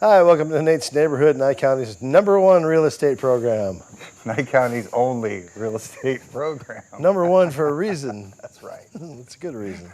Hi, welcome to Nate's Neighborhood, Nye County's #1 real estate program. Nye County's only real estate program. #1 for a reason. That's right. It's a good reason.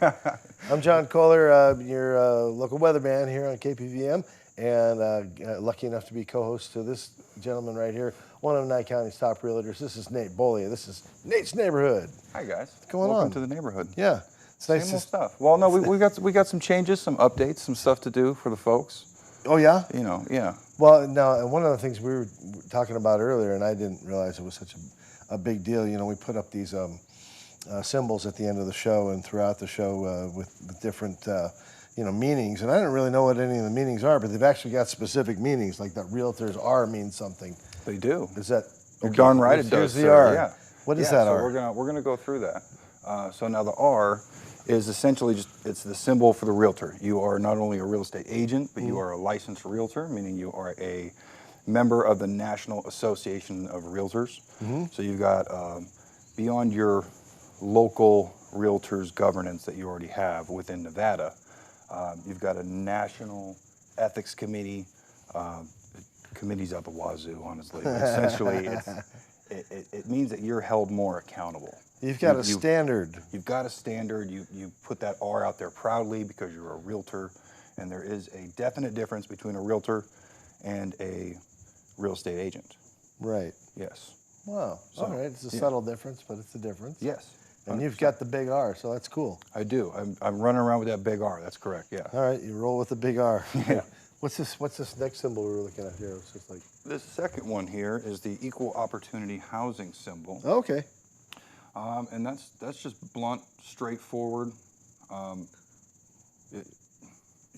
I'm John Kohler, your local weatherman here on KPVM, and lucky enough to be co-host to this gentleman right here, one of Nye County's top realtors. This is Nate Bolia. This is Nate's Neighborhood. Hi guys. What's going on? Welcome to the neighborhood. Yeah, it's nice. Same old stuff. Well, no, we got some changes, some updates, some stuff to do for the folks. Oh yeah. You know, yeah. Well, now, and one of the things we were talking about earlier, and I didn't realize it was such a big deal. You know, we put up these symbols at the end of the show and throughout the show with different meanings, and I didn't really know what any of the meanings are, but they've actually got specific meanings, like that realtors R means something. They do. Is that? You're darn right it Here's does. the R. Yeah. What is that so R? We're gonna go through that. So now the R is essentially it's the symbol for the realtor. You are not only a real estate agent, but you are a licensed realtor, meaning you are a member of the National Association of Realtors. So you've got beyond your local realtors governance that you already have within Nevada, you've got a national ethics committee. Committee's out the wazoo, honestly. But essentially, it means that you're held more accountable. You've got a standard. You've got a standard. You put that R out there proudly because you're a realtor, and there is a definite difference between a realtor and a real estate agent. Right. Yes. Wow. So, all right. It's a subtle difference, but it's a difference. Yes. 100%. And you've got the big R, so that's cool. I do. I'm running around with that big R. That's correct. Yeah. All right. You roll with the big R. Yeah. What's this next symbol we were looking at here? It's just like This second one here is the equal opportunity housing symbol. okay. And that's just blunt, straightforward.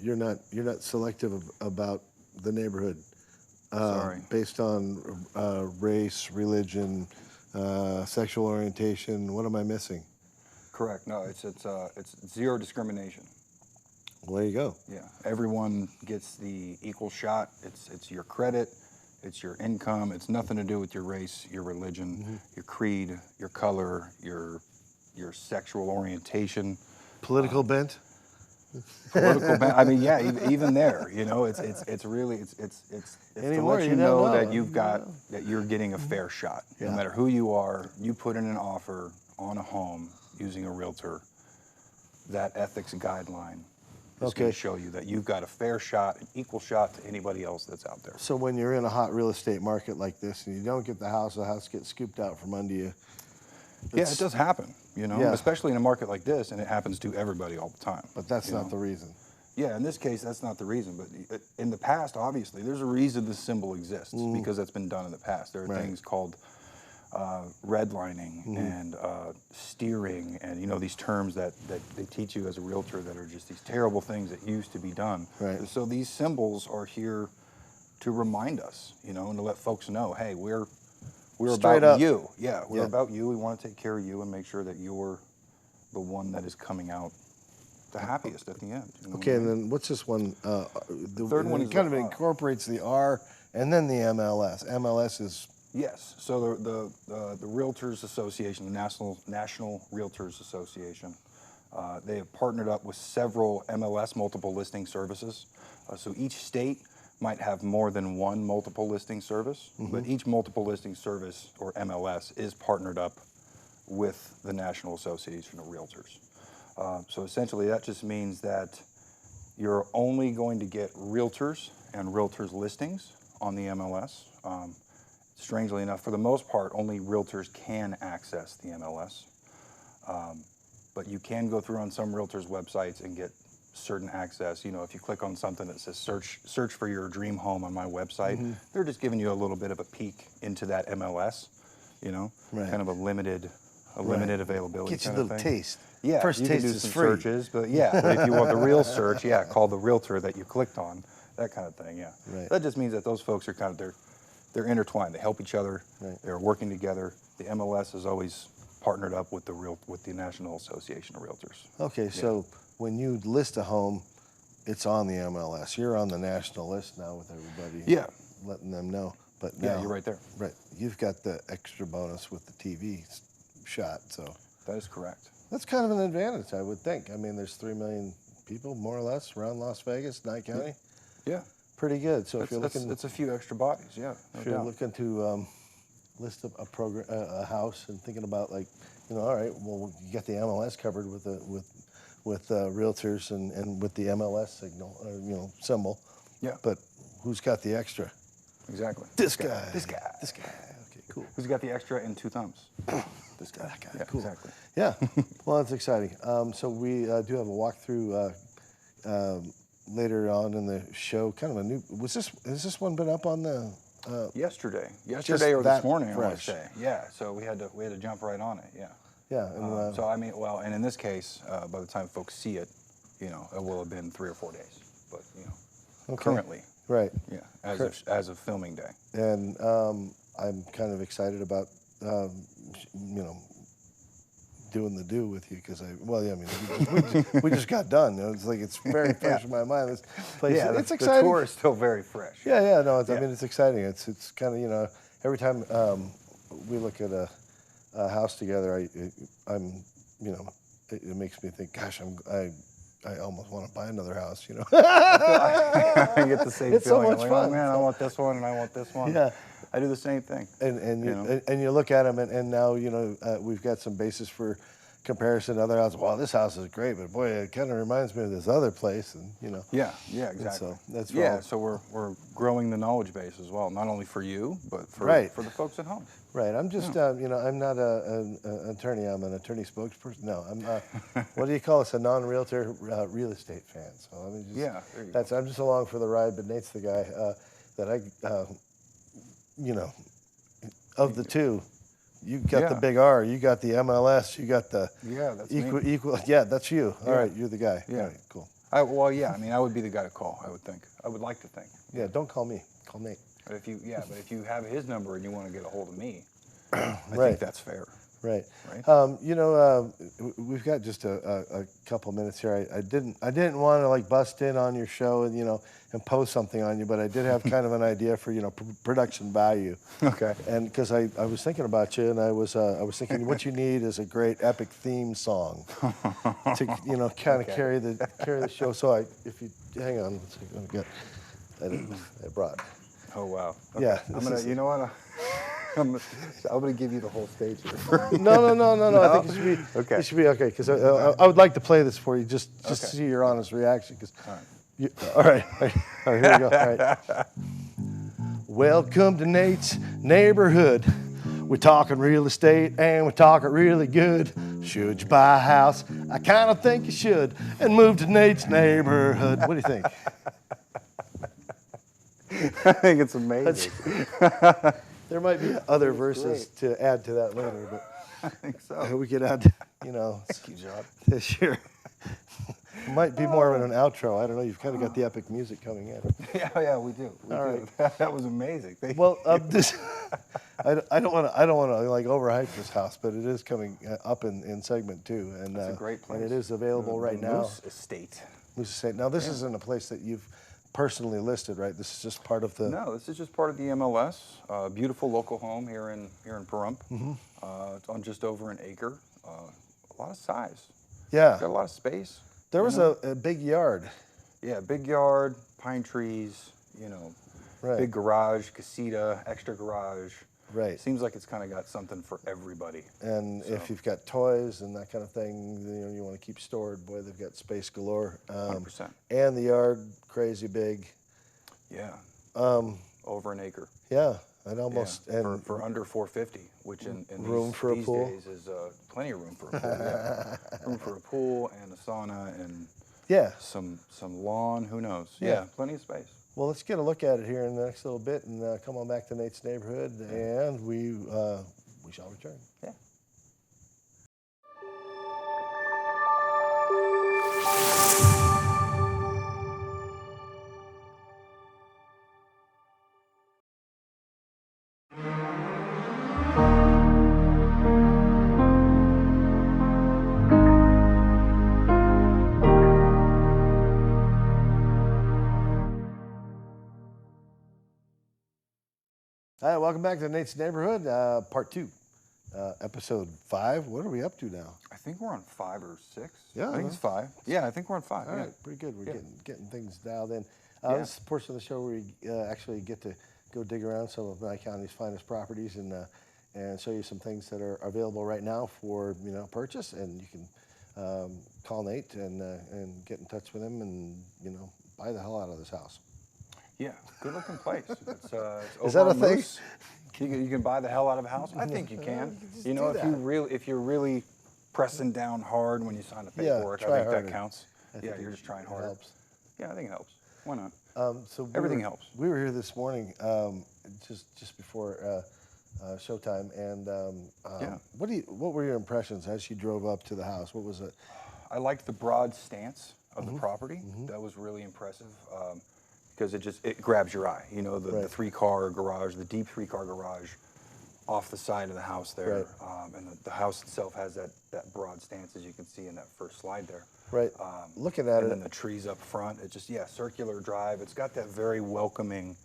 You're not selective about the neighborhood. Sorry. Based on race, religion, sexual orientation. What am I missing? Correct. No, it's zero discrimination. Well, there you go. Yeah, everyone gets the equal shot. It's your credit, it's your income. It's nothing to do with your race, your religion, your creed, your color, your sexual orientation, Political bent. political. I mean, yeah, even there, you know, it's really to Anymore, let you you don't know know. that that you're getting a fair shot. Yeah. No matter who you are, you put in an offer on a home using a realtor. That ethics guideline is going to show you that you've got a fair shot, an equal shot to anybody else that's out there. So when you're in a hot real estate market like this and you don't get the house gets scooped out from under you. Yeah, it does happen, you know, especially in a market like this, and it happens to everybody all the time. But that's not the reason. Yeah, in this case, that's not the reason. But in the past, obviously, there's a reason this symbol exists because that's been done in the past. There are things called redlining and steering, and you know these terms that they teach you as a realtor that are just these terrible things that used to be done. Right. So these symbols are here to remind us, you know, and to let folks know, hey, we're Straight about up. you. Yeah, we're about you. We want to take care of you and make sure that you're the one that is coming out the happiest at the end. You know Okay, what I and mean? then what's this one? The third one is kind of the, incorporates the R and then the MLS. MLS is Yes. So the Realtors Association, the National Realtors Association, they have partnered up with several MLS multiple listing services. So each state might have more than one multiple listing service, but each multiple listing service, or MLS, is partnered up with the National Association of Realtors. So essentially that just means that you're only going to get realtors and realtors listings on the MLS. Strangely enough, for the most part, only realtors can access the MLS. But you can go through on some realtors' websites and get certain access. You know, if you click on something that says search for your dream home on my website, they're just giving you a little bit of a peek into that MLS, you know, kind of a limited availability. gets you a kind of little thing. taste. Yeah, First you taste can do is some free. searches, but if you want the real search, call the realtor that you clicked on, that kind of thing. Yeah, Right. that just means that those folks are they're intertwined. They help each other. Right. They're working together. The MLS is always partnered up with the National Association of Realtors. Okay, so when you list a home, it's on the MLS. You're on the national list now with everybody. Yeah. Letting them know. But now, Yeah, you're right there. Right. You've got the extra bonus with the TV shot, so That is correct. that's kind of an advantage, I would think. I mean, there's 3 million people, more or less, around Las Vegas, Nye County. Yeah. pretty good. So if you're looking, it's a few extra bodies, yeah. No if you're doubt. looking to list a program, a house, and thinking about like, all right, well, you got the MLS covered with realtors and with the MLS signal, or, symbol. Yeah. But who's got the extra? Exactly. This guy. This guy. This guy. Okay, cool. Who's got the extra and 2 thumbs? This guy. That guy. Yeah, Cool. exactly. Yeah. Well, that's exciting. So we do have a walkthrough later on in the show. Kind of a new. Has this one been up on the? Yesterday or that this morning, I want to fresh. say. Yeah. So we had to jump right on it. Yeah. Yeah. And, So I mean, well, and in this case, by the time folks see it, it will have been 3 or 4 days. But okay. currently, Right. yeah, as of filming day. And I'm kind of excited about doing the do with you because we just got done. It's like it's very fresh in my mind. This place, Yeah, it's the exciting. tour is still very fresh. Yeah. No, I Yeah. mean it's exciting. It's kind of every time we look at a house together, I'm it makes me think, gosh, I almost want to buy another house. I get the same It's so feeling. much Like, fun. Oh man, I want this one and I want this one. Yeah. I do the same thing. And you look at them and now we've got some basis for comparison to other houses. Wow, this house is great, but boy, it kind of reminds me of this other place, and Yeah, exactly. so that's yeah. all. So we're growing the knowledge base as well, not only for you, but for Right. for the folks at home. Right. I'm just I'm not an attorney. I'm an attorney spokesperson. No, I'm what do you call us? A non-realtor real estate fan. So I mean, Yeah, there you I'm just along for the ride. But Nate's the guy that of the two. You got the Yeah. big R. You got the MLS. You got the Yeah, that's equal. me. Equal. Yeah, that's you. All Yeah. right, you're the guy. Yeah. All right, cool. Well, yeah. I mean, I would be the guy to call. I would think. I would like to think. Yeah, don't call me. Call Nate. But if you have his number and you want to get a hold of me, I Right. think that's fair. Right. Right. We've got just a couple minutes here. I didn't want to like bust in on your show and post something on you, but I did have kind of an idea for production value. Okay. And because I was thinking about you, and I was thinking what you need is a great epic theme song to kind of carry the show. So if you hang on, let's see, I've got I brought. Oh wow. Yeah, I'm this gonna. is- You know what? I'm gonna give you the whole stage here. No. I think it should be Okay. It should be okay because I would like to play this for you just to Okay. see your honest reaction. Cause All right. all right, here we go. All right. Welcome to Nate's neighborhood. We're talking real estate and we're talking really good. Should you buy a house? I kind of think you should, and move to Nate's neighborhood. What do you think? I think it's amazing. There might be other verses to add to that later, but I think so. we could add, Thank you, John. this year. Might be more of an outro. I don't know. You've kind of got the epic music coming in. Yeah, we do. We All do. That was amazing. Thank Well, I don't want to like overhype this house, but it is coming up in segment 2, and That's a great place. and it is available right now. Moose Estate. Moose Estate. Now, this isn't a place that you've personally listed, right? This is just part of the. No, this is just part of the MLS. Beautiful local home here in Pahrump. Mm-hmm. It's on just over an acre. A lot of size. Yeah. Got a lot of space. There was a big yard. Yeah, big yard, pine trees. Right. Big garage, casita, extra garage. Right. Seems like it's kind of got something for everybody. And if you've got toys and that kind of thing, you want to keep stored. Boy, they've got space galore. 100%. And the yard, crazy big. Yeah. Um, Over an acre. Yeah, I'd almost Yeah, and for under 450, which in room these, for a these pool? days is plenty of room for a pool. Yeah. Room for a pool and a sauna and yeah. some lawn. Who knows? Yeah. Yeah, plenty of space. Well, let's get a look at it here in the next little bit, and come on back to Nate's neighborhood, and we shall return. Yeah. All right, welcome back to Nate's neighborhood, part 2, episode 5. What are we up to now? I think we're on 5 or 6. Yeah, I think it's 5. Yeah, I think we're on 5. All yeah. right, pretty good. We're Yeah. getting things dialed in. Yeah. This is the portion of the show where we actually get to go dig around some of my county's finest properties and show you some things that are available right now for purchase, and you can call Nate and get in touch with him and buy the hell out of this house. Yeah, good looking place. It's Is that over a on thing? Moose. You can buy the hell out of a house. I think you can. just You know, do if you're really pressing down hard when you sign the Yeah, paperwork, I try think harder. that counts. I think Yeah, you're just trying it harder. helps. Yeah, I think it helps. Why not? So Everything helps. We were here this morning, just before showtime, and Yeah. what were your impressions as you drove up to the house? What was it? I liked the broad stance of the property. That was really impressive because it grabs your eye. You know, the Right. 3-car garage, the deep 3-car garage off the side of the house there. Right. And the house itself has that broad stance, as you can see in that first slide there. Right. Looking at And it, then the trees up front. It just, circular drive. It's got that very welcoming,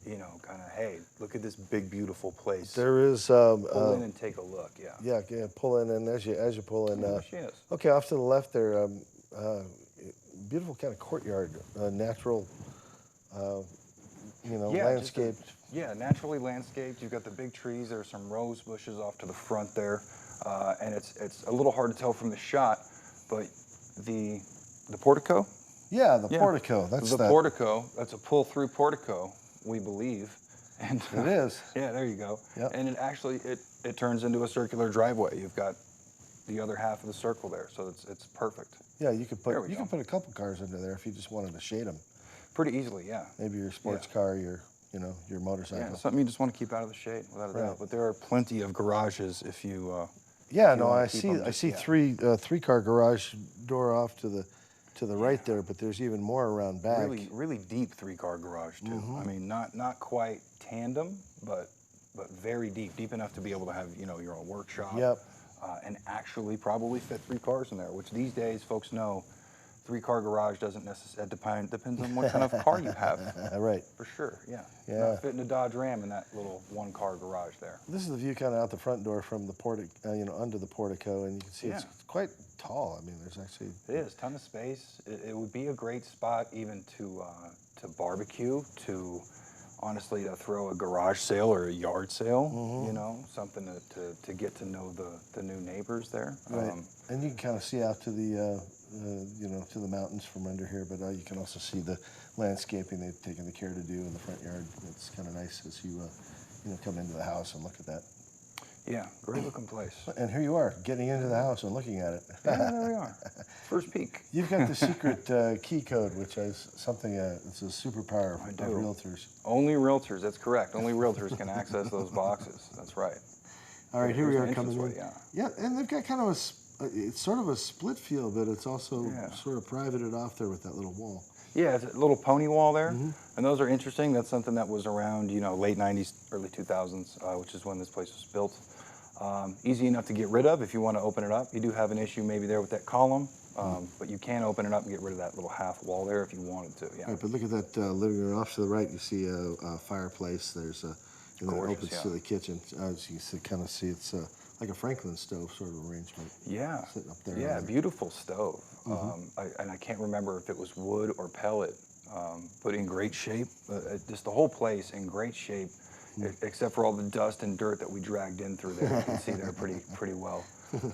kind of, hey, look at this big, beautiful place. there is Pull in and take a look, yeah. pull in, and as you pull in, There she is. okay, off to the left there, beautiful kind of courtyard, natural, landscaped. Yeah, naturally landscaped. You've got the big trees. There's some rose bushes off to the front there, and it's a little hard to tell from the shot, but the portico. Yeah, the Yeah. portico. That's The portico. That's a pull-through portico, we believe. And It is. Yeah, there you go. Yep. And it actually it turns into a circular driveway. You've got the other half of the circle there, so it's perfect. Yeah, you could There we go. put a couple cars into there if you just wanted to shade them. Pretty easily, yeah. Maybe your sports Yeah. car, your motorcycle. Yeah, something you just want to keep out of the shade, without a Right. doubt. But there are plenty of garages if you. Yeah, if you no, wanna I keep see. them I just- see yeah. three-car garage door off to the right there, but there's even more around back. Really, really deep 3-car garage too. I mean, not quite tandem, but very deep enough to be able to have your own workshop. Yep. And actually probably fit 3 cars in there, which these days folks know 3-car garage doesn't necessarily depends on what kind of car you have. Right. For sure, yeah. Yeah. Not fitting a Dodge Ram in that little 1-car garage there. This is the view kind of out the front door from the under the portico, and you can see it's Yeah. quite tall. I mean, there's actually. It is, ton of space. It would be a great spot even to barbecue, to honestly to throw a garage sale or a yard sale, something to get to know the new neighbors there. Right. And you can kind of see out to the to the mountains from under here, but you can also see the landscaping they've taken the care to do in the front yard. It's kind of nice as you come into the house and look at that. Yeah, great looking place. And here you are, getting into the house and looking at it. Yeah, there we are. First peek. You've got the secret key code, which is something, it's a superpower I of do. realtors. Only realtors, that's correct. Only realtors can access those boxes. That's right. All right, here we Here's are the coming in. entranceway, yeah. Yeah, and they've got kind of it's sort of a split field, but it's also Yeah. sort of privated off there with that little wall. Yeah, it's a little pony wall there, and those are interesting. That's something that was around, late 90s, early 2000s, which is when this place was built. Easy enough to get rid of if you want to open it up. You do have an issue maybe there with that column, but you can open it up and get rid of that little half wall there if you wanted to, yeah. Right, but look at that living room off to the right. You see a fireplace. There's and then it Gorgeous, opens yeah. to the kitchen. As you can kind of see, it's like a Franklin stove sort of arrangement. Yeah, Sitting up there. yeah, beautiful stove. I can't remember if it was wood or pellet, but in great shape. Just the whole place in great shape, except for all the dust and dirt that we dragged in through there. You can see there pretty well.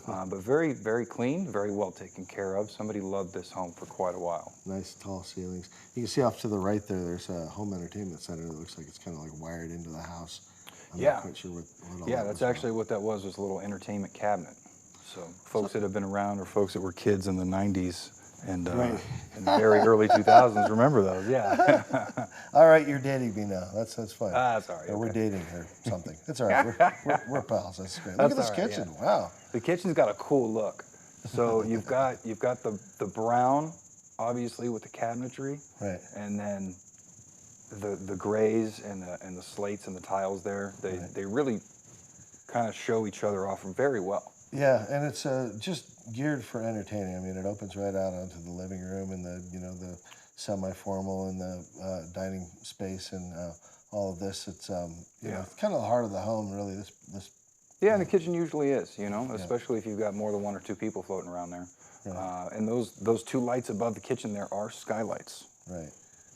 But very, very clean, very well taken care of. Somebody loved this home for quite a while. Nice tall ceilings. You can see off to the right there, there's a home entertainment center that looks like it's kind of like wired into the house. I'm Yeah. not quite sure what all Yeah, that that's was actually what that was a little entertainment cabinet. So folks that have been around or folks that were kids in the 90s and Right. and very early 2000s remember those, yeah. All right, you're dating me now. That's fine. That's all right, Or we're okay. dating or something. It's all right. We're pals. That's great. That's Look at this all right, kitchen. yeah. Wow. The kitchen's got a cool look. So you've got the brown, obviously with the cabinetry, Right. and then the grays and the slates and the tiles there. They really kind of show each other off very well. Yeah, and it's just geared for entertaining. I mean, it opens right out onto the living room and the semi-formal and the dining space and all of this. It's it's kind of the heart of the home, really. This. Yeah, and the kitchen usually is, especially if you've got more than 1 or 2 people floating around there. Right. And those 2 lights above the kitchen there are skylights. Right.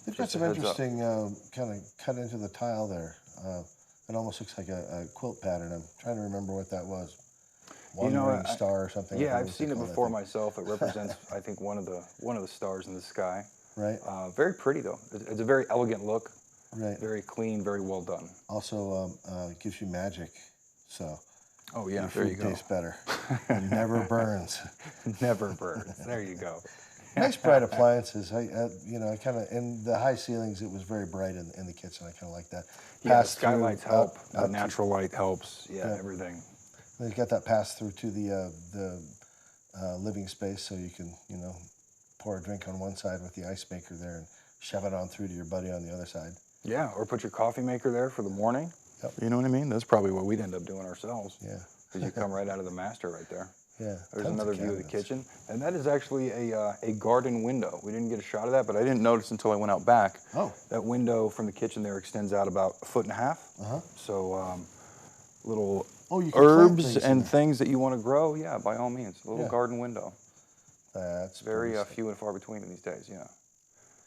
They've got Just a some heads up. interesting kind of cut into the tile there. It almost looks like a quilt pattern. I'm trying to remember what that was. You know, Wandering star or something. I yeah, think I've what they seen it call that before thing. myself. It represents, I think, one of the stars in the sky. Right. Very pretty though. It's a very elegant look. Right. Very clean, very well done. Also gives you magic, so Oh yeah, your there you food go. tastes better. And never burns. Never burns. There you go. Nice bright appliances. I kind of in the high ceilings. It was very bright in the kitchen. I kind of like that. Yeah, Pass skylights through, help. out The to- natural light helps. Yeah, Yeah. everything. They've got that pass through to the living space, so you can pour a drink on one side with the ice maker there and shove it on through to your buddy on the other side. Yeah, or put your coffee maker there for the morning. Yep. You know what I mean? That's probably what we'd end up doing ourselves. Yeah. Because you come right out of the master right there. Yeah. There's tons another view of the cabinets. kitchen, and that is actually a garden window. We didn't get a shot of that, but I didn't notice until I went out back. Oh. That window from the kitchen there extends out about 1.5 feet. Uh-huh. So little Oh, you can plant herbs things in and there. things that you want to grow, yeah, by all means. A little Yeah. garden window. That's Very pretty sick. few and far between in these days, yeah.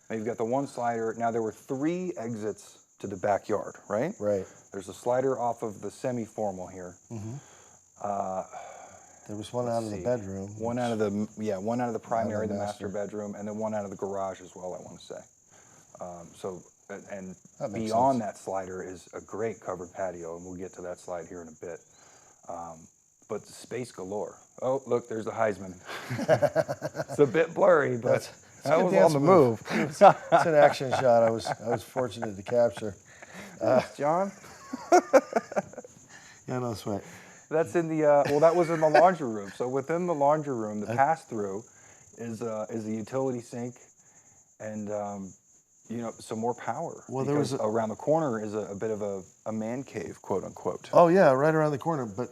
Now you've got the one slider. Now there were 3 exits to the backyard, right? Right. There's a slider off of the semi-formal here. There was one out of the see. bedroom. One out of the primary, the master. master bedroom, and then one out of the garage as well, I want to say. And That makes beyond sense. that slider is a great covered patio, and we'll get to that slide here in a bit. But the space galore. Oh, look, there's the Heisman. It's a bit blurry, but a that good was dance on the move. It's an action shot. I was fortunate to capture. John? Yeah, no sweat. That's in the, well, that was in the laundry room. So within the laundry room, the pass-through is a utility sink and, some more power. Well, there was because around the corner is a bit of a man cave, quote unquote. Oh yeah, right around the corner. But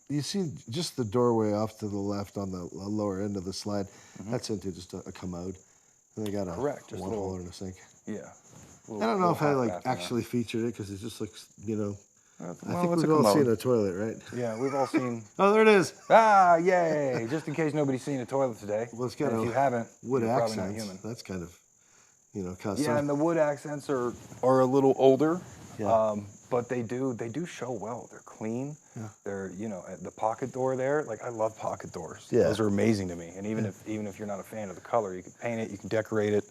you see just the doorway off to the left on the lower end of the slide. That's into just a commode. And they got a Correct, just a one little- hole and a sink. Yeah. I don't know if I half like bath in there. actually featured it because it just looks, I Well, think it's we've a all commode. seen a toilet, right? Yeah, we've all seen. Oh, there it is. Ah, yay! Just in case nobody's seen a toilet today. Well, it's got And a if you haven't, wood you're probably accents. not human. That's kind of, custom. Yeah, and the wood accents are a little older, Yeah. but they do show well. They're clean. Yeah. They're the pocket door there. Like I love pocket doors. Yeah. Those are amazing to me. And even if you're not a fan of the color, you can paint it, you can decorate it.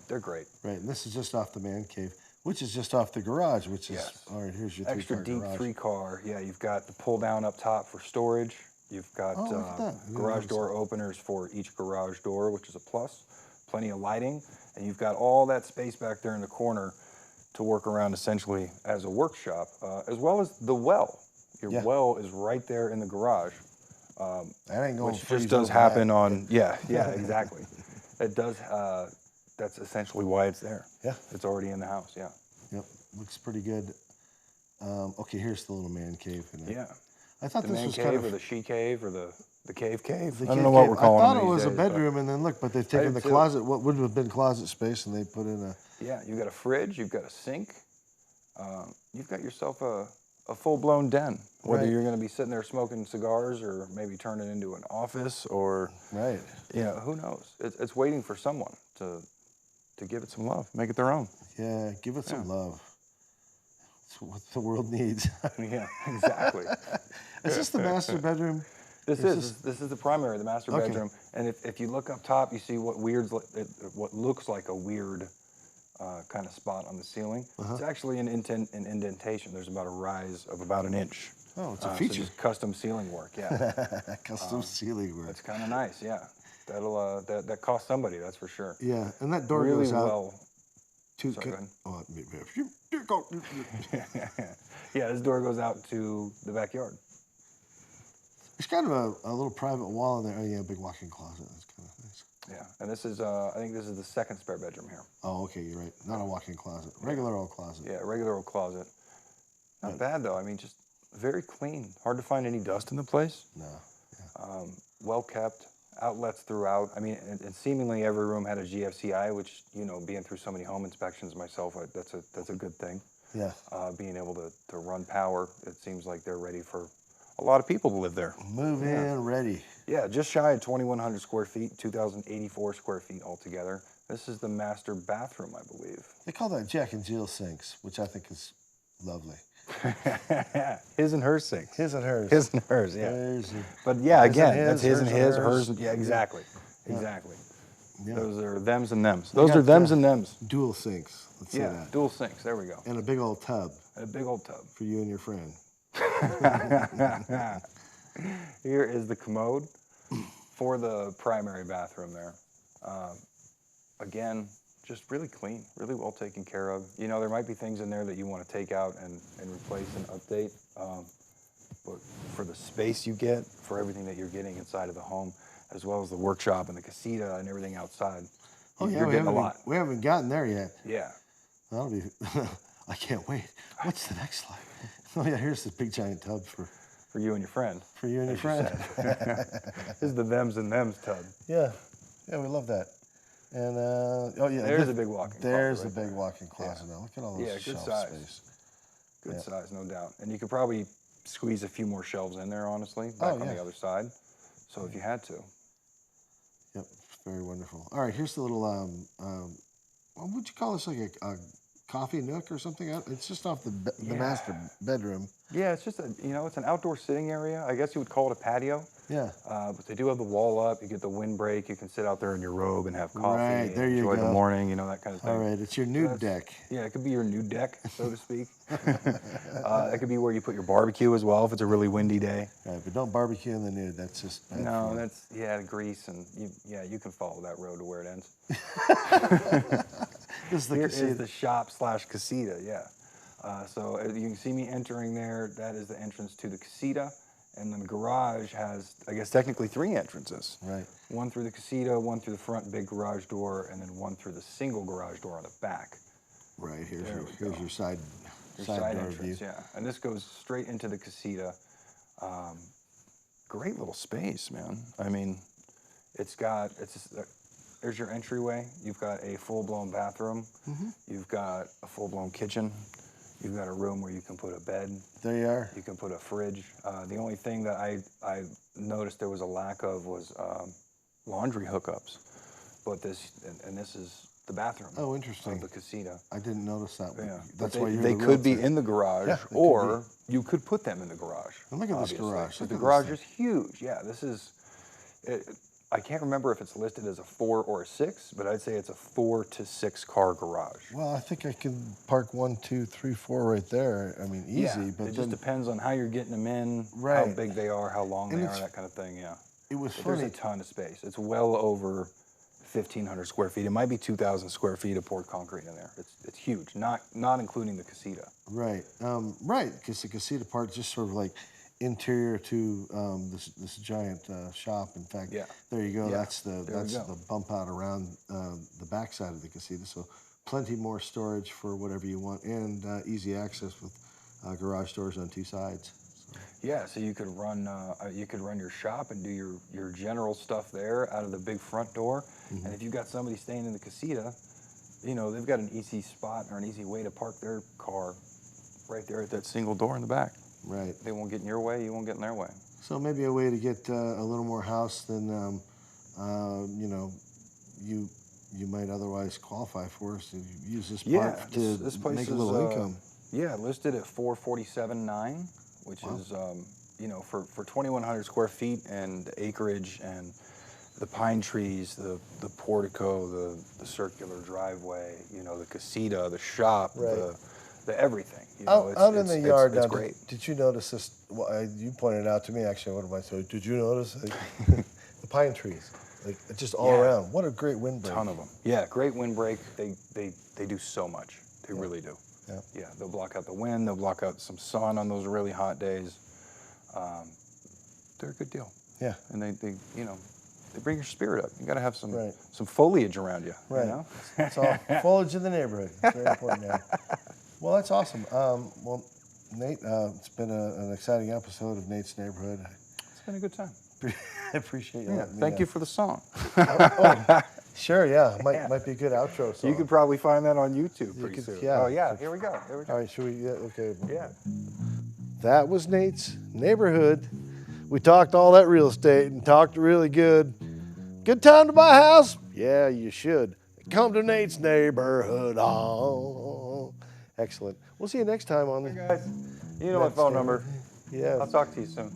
They're great. Right, and this is just off the man cave, which is just off the garage, which is, Yes. all right, here's your Extra three-car deep garage. 3-car. Yeah, you've got the pull down up top for storage. You've got Oh, look at that. I didn't garage notice door openers for each garage door, which is a plus. Plenty of lighting, and you've got all that space back there in the corner to work around essentially as a workshop, as well as the well. Your Yeah. well is right there in the garage, That ain't going which to freeze just does overnight. happen on. Yeah, exactly. It does. That's essentially why it's there. Yeah. It's already in the house. Yeah. Yep, looks pretty good. Okay, here's the little man cave. Yeah. I thought The this man was cave kind or of the she cave or the cave cave. the I don't cave know what cave. we're calling I thought them it was these a days, but- bedroom, and then look, but they've taken did the too. closet, what would have been closet space, and they put in a. Yeah, you've got a fridge, you've got a sink, you've got yourself a full-blown den. Whether Right. you're going to be sitting there smoking cigars or maybe turn it into an office or, Right. who knows? It's waiting for someone to give it some love, make it their own. Yeah, give it some love. It's what the world needs. Yeah, exactly. Is this the master bedroom? This is the primary, the master Okay. bedroom. And if you look up top, you see what looks like a weird kind of spot on the ceiling. It's actually an indentation. There's about a rise of about 1 inch. Oh, it's a So feature. just custom ceiling work, yeah. Custom ceiling work. It's kind of nice, yeah. That cost somebody, that's for sure. Yeah, and that door Really goes out well. to. Sorry, go ahead. Oh, Yeah, this door goes out to the backyard. There's kind of a little private wall in there. Oh yeah, a big walk-in closet. That's kind of nice. Yeah, and this is I think this is the second spare bedroom here. Oh, okay, you're right. Not a walk-in closet. Regular old closet. Yeah, regular old closet. Not bad though. I mean, just very clean. Hard to find any dust in the place. No. Well kept. Outlets throughout. I mean, and seemingly every room had a GFCI, which being through so many home inspections myself, that's a good thing. Yeah. Being able to run power, it seems like they're ready for a lot of people to live there. Move in, ready. Yeah, just shy of 2,100 square feet, 2,084 square feet altogether. This is the master bathroom, I believe. They call that Jack and Jill sinks, which I think is lovely. His and her sinks. His and hers. His and hers, yeah. There's your- But yeah, his and again, that's his and his, hers. hers. Yeah, exactly. Exactly. Yeah. Those are thems and thems. We Those got, are thems and thems. Dual sinks. Let's say Yeah, that. dual sinks. There we go. And a big old tub And a big old tub. for you and your friend. Here is the commode for the primary bathroom there. Again, just really clean, really well taken care of. You know, there might be things in there that you want to take out and replace and update. But for the space you get, for everything that you're getting inside of the home, as well as the workshop and the casita and everything outside, Oh, yeah, you're getting a lot. We haven't gotten there yet. Yeah. That'll be, I can't wait. What's the next slide? Oh yeah, here's this big giant tub for For you and your friend. you and your as friend. This is the thems and thems tub. Yeah, yeah, we love that. And oh yeah, There's a big walk-in closet. There's right a big there. walk-in closet now. Look at all those Yeah, good shelf size. space. Good Yeah. size, no doubt. And you could probably squeeze a few more shelves in there, honestly, back on yeah. the other side. So if you had to. Yep, very wonderful. All right, here's the little what would you call this? Like a coffee nook or something? It's just off the master bedroom. Yeah, it's just it's an outdoor sitting area. I guess you would call it a patio. Yeah. But they do have the wall up. You get the windbreak. You can sit out there in your robe and have coffee. Right, there you enjoy the go. morning, that kind of thing. All right, it's your nude deck. Yeah, it could be your nude deck, so to speak. That could be where you put your barbecue as well if it's a really windy day. Right, but don't barbecue in the nude. That's just bad No, for you. that's, the grease, and you can follow that road to where it ends. This is the Here casita. is the shop/casita, yeah. So as you can see me entering there. That is the entrance to the casita. And then the garage has, I guess, technically 3 entrances. Right. One through the casita, one through the front big garage door, and then one through the single garage door on the back. Right, There we here's go. your side Your door entrance, view. yeah. And this goes straight into the casita. Great little space, man. I mean, there's your entryway. You've got a full-blown bathroom. Mm-hmm. You've got a full-blown kitchen. You've got a room where you can put a bed. There you are. You can put a fridge. The only thing that I noticed there was a lack of was laundry hookups. But this is the bathroom. Oh, interesting. Of the casita. I didn't notice that. Yeah, That's but why you're they the could be realtor. in the garage, Yeah, they could or you could put them in the garage. And look at this obviously. garage. But Look the at garage this is huge. Yeah, this is. I can't remember if it's listed as a 4 or a 6, but I'd say it's a 4 to 6 car garage. Well, I think I can park 1, 2, 3, 4 right there. I mean, easy. Yeah, but it then just depends on how you're getting them in, how Right. big they are, how long And they it's- are, that kind of thing. Yeah. it was But funny. there's a ton of space. It's well over 1,500 square feet. It might be 2,000 square feet of poured concrete in there. It's huge, not including the casita. Right, right, because the casita part is just sort of like interior to this giant shop. In fact, Yeah. there you go. Yeah. That's There we the go. bump out around the back side of the casita. So plenty more storage for whatever you want, and easy access with garage doors on 2 sides. Yeah, so you could run your shop and do your general stuff there out of the big front door. And if you've got somebody staying in the casita, they've got an easy spot or an easy way to park their car right there at that single door in the back. Right. They won't get in your way, you won't get in their way. So maybe a way to get a little more house than you might otherwise qualify for is to use this part to this place make a is, little income. Yeah, listed at $447,900, which is for 2,100 square feet and acreage and the pine trees, the portico, the circular driveway, the casita, the shop, Right. the everything. Out in the yard it's now, great. did you notice this? Well, you pointed out to me, actually, what am I saying? Did you notice the pine trees? Like, just all Yeah. around. What a great windbreak. Ton of them. Yeah, great windbreak. They do so much. They really do. Yeah. Yeah, they'll block out the wind. They'll block out some sun on those really hot days. They're a good deal. Yeah. And they bring your spirit up. You got to have some Right. some foliage around you. Right. You know? That's all. Foliage in the neighborhood. It's very important now. Well, that's awesome. Well, Nate, it's been an exciting episode of Nate's Neighborhood. It's been a good time. I appreciate you. Yeah. letting me, Thank you for the song. Sure, yeah. Might be a good outro song. You could probably find that on YouTube pretty could- soon. yeah. Oh yeah. Here we go. Here we go. All right, should we? Yeah, okay. Yeah. That was Nate's Neighborhood. We talked all that real estate and talked really good. Good time to buy a house? Yeah, you should. Come to Nate's neighborhood. Oh, excellent. We'll see you next time on the. Guys, you know my phone number. Yeah. I'll talk to you soon.